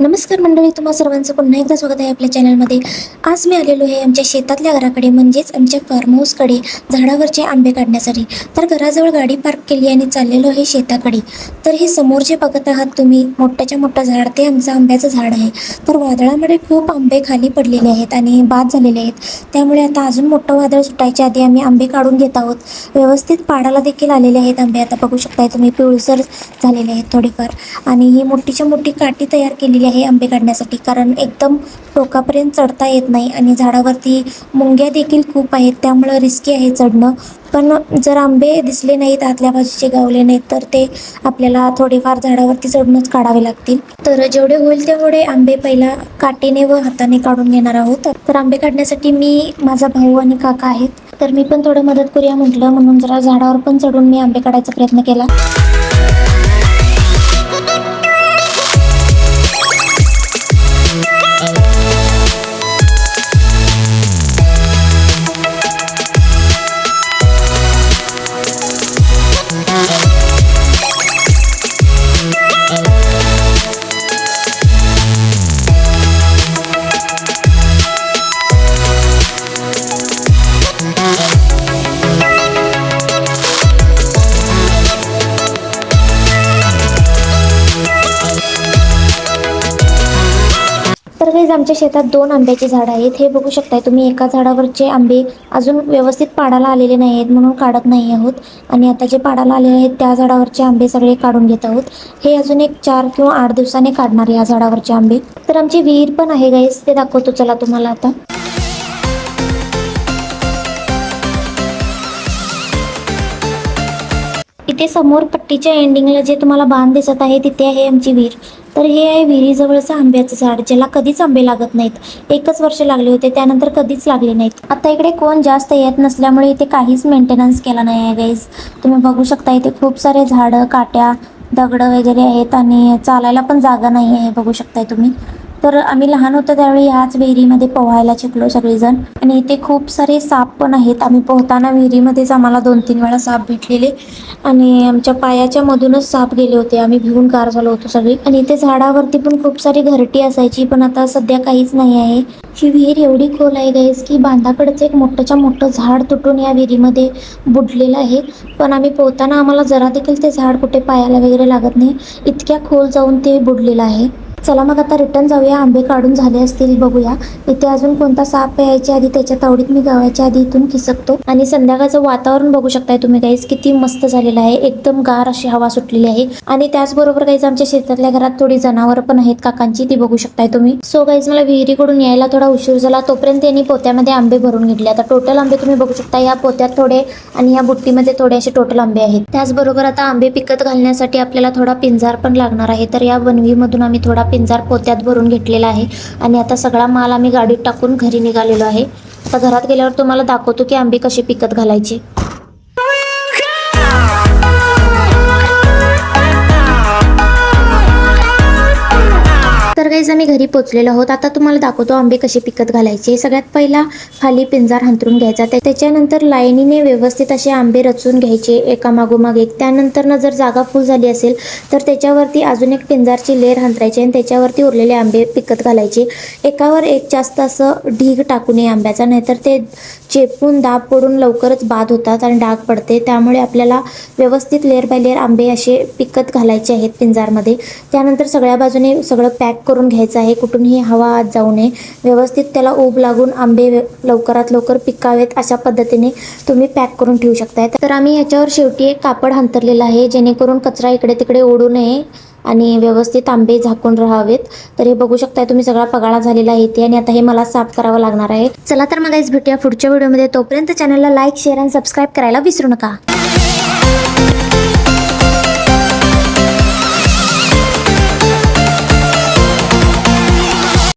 नमस्कार मंडळी, तुम्हा सर्वांचं पुन्हा एकदा स्वागत आहे आपल्या चॅनलमध्ये. आज मी आलेलो आहे आमच्या शेतातल्या घराकडे, म्हणजेच आमच्या फार्म हाऊसकडे झाडावरचे आंबे काढण्यासाठी. तर घराजवळ गाडी पार्क केली आणि चाललेलो आहे शेताकडे. तर हे समोर जे बघत आहात तुम्ही मोठ्याच्या मोठं झाड, ते आमचं आंब्याचं झाड आहे. तर वादळामुळे खूप आंबे खाली पडलेले आहेत आणि बाद झालेले आहेत. त्यामुळे आता अजून मोठं वादळ सुटायच्या आधी आम्ही आंबे काढून घेत आहोत. व्यवस्थित पाडाला देखील आलेले आहेत आंबे. आता बघू शकताय तुम्ही, पिवळसर झालेले आहेत थोडेफार. आणि ही मोठीच्या मोठी काठी तयार केलेली आहे आंबे काढण्यासाठी, कारण एकदम टोकापर्यंत चढता येत नाही आणि झाडावरती मुंग्या देखील खूप आहेत, त्यामुळं रिस्की आहे चढणं. पण जर आंबे दिसले नाहीत, आतल्या बाजूचे गावले नाहीत, तर ते आपल्याला थोडेफार झाडावरती चढूनच काढावे लागतील. तर जेवढे होईल तेवढे आंबे पहिला काटेने व हाताने काढून घेणार आहोत. तर आंबे काढण्यासाठी मी, माझा भाऊ आणि काका आहेत. तर मी पण थोडं मदत करूया म्हटलं, म्हणून जरा झाडावर पण चढून मी आंबे काढायचा प्रयत्न केला. तर गाईज, आमच्या शेतात 2 आंब्याची झाडं आहेत. हे बघू शकताय तुम्ही, एका झाडावरचे आंबे अजून व्यवस्थित पाडाला आलेले नाही आहेत, म्हणून काढत नाही आहोत. आणि आता जे पाडाला आलेले आहेत त्या झाडावरचे आंबे सगळे काढून घेत आहोत. हे अजून एक 4 किंवा 8 दिवसाने काढणार या झाडावरचे आंबे. तर आमची विहीर पण आहे गाईज, ते दाखवतो चला तुम्हाला आता. इथे समोर पट्टीच्या एंडिंगला जे तुम्हाला बांध दिसत आहे, तिथे आहे आमची विहीर. तर हे आहे विहिरीजवळचं आंब्याचं झाड, ज्याला कधीच आंबे लागत नाहीत. 1च वर्ष लागले होते, त्यानंतर कधीच लागले नाहीत. आता इकडे कोण जास्त येत नसल्यामुळे इथे काहीच मेंटेनन्स केला नाही आहे गाईज. तुम्ही बघू शकता, इथे खूप सारे झाडं, काट्या, दगडं वगैरे आहेत आणि चालायला पण जागा नाही आहे, बघू शकताय तुम्ही. तर आम्ही लहान होतो त्यावेळी ह्याच विहिरीमध्ये पोहायला शिकलो सगळेजण. आणि इथे खूप सारे साप पण आहेत. आम्ही पोहताना विहिरीमध्येच आम्हाला 2-3 वेळा साप भेटलेले आणि आमच्या पायाच्या मधूनच साप गेले होते. आम्ही भिवून गार झालो होतो सगळी. आणि इथे झाडावरती पण खूप सारी घरटी असायची, पण आता सध्या काहीच नाही आहे. ही विहीर एवढी खोल आहे गाईज की बांधाकडचं एक मोठंच्या मोठं झाड तुटून या विहिरीमध्ये बुडलेलं आहे. पण आम्ही पोहताना आम्हाला जरा देखील ते झाड कुठे पायाला वगैरे लागत नाही, इतक्या खोल जाऊन ते बुडलेलं आहे. चला मग आता रिटर्न जाऊया. आंबे काढून झाले असतील, बघूया. इथे अजून कोणता साप यायच्या आधी, त्याच्या तावडीत मी गावायच्या आधी इथून खिसकतो. आणि संध्याकाळचं वातावरण बघू शकताय तुम्ही गाईज, किती मस्त झालेलं आहे. एकदम गार अशी हवा सुटलेली आहे. आणि त्याचबरोबर गाईज, आमच्या शेतातल्या घरात थोडी जनावरं पण आहेत काकांची, ती बघू शकताय तुम्ही. सो गाईज, मला विहिरीकडून यायला थोडा उशीर झाला, तोपर्यंत त्यांनी पोत्यामध्ये आंबे भरून घेतले. आता टोटल आंबे तुम्ही बघू शकता, या पोत्यात थोडे आणि या बुट्टीमध्ये थोडे असे टोटल आंबे आहेत. त्याचबरोबर आता आंबे पिकत घालण्यासाठी आपल्याला थोडा पिंजार पण लागणार आहे. तर या बनवीमधून आम्ही थोडा पिंजार पोत्यात भरून घेतलेला आहे. आणि आता सगळा माल आम्ही गाडीत टाकून घरी निघालेलो आहे. आता घरात गेल्यावर तुम्हाला दाखवतो की आंबे कसे पिकत घालायचे. तर गाईज, आम्ही घरी पोचलेलो आहोत. आता तुम्हाला दाखवतो आंबे कसे पिकत घालायचे. सगळ्यात पहिला खाली पिंजार अंथरून घ्यायचा, त्याच्यानंतर लाईनीने व्यवस्थित असे आंबे रचून घ्यायचे एका मागोमाग एक. त्यानंतर जर जागा फुल झाली असेल तर त्याच्यावरती अजून एक पिंजारची लेअर अंथरायची आणि त्याच्यावरती उरलेले आंबे पिकत घालायचे. एकावर एक जास्त असं ढीग टाकू नये आंब्याचा, नाहीतर ते चेपून दाब पडून लवकरच बाद होतात आणि डाग पडते. त्यामुळे आपल्याला व्यवस्थित लेअर बाय लेअर आंबे असे पिकत घालायचे आहेत पिंजारमध्ये. त्यानंतर सगळ्या बाजूने सगळं पॅक करून घ्यायचं आहे, कुठूनही हवा आत जाऊ नये. व्यवस्थित त्याला ऊब लागून आंबे लवकरात लवकर पिकावेत, अशा पद्धतीने तुम्ही पॅक करून ठेवू शकताय. तर आम्ही ह्याच्यावर शेवटी एक कापड अंथरलेलं आहे, जेणेकरून कचरा इकडे तिकडे उडू नये आणि व्यवस्थित आंबे झाकून राहावेत. तर हे बघू शकताय तुम्ही, सगळा पगाळा झालेला आहे इथे. आणि आता हे मला साफ करावं लागणार आहे. चला तर मग गाईज, भेटूया पुढच्या व्हिडिओमध्ये. तोपर्यंत चॅनलला लाईक, शेअर आणि सबस्क्राईब करायला विसरू नका.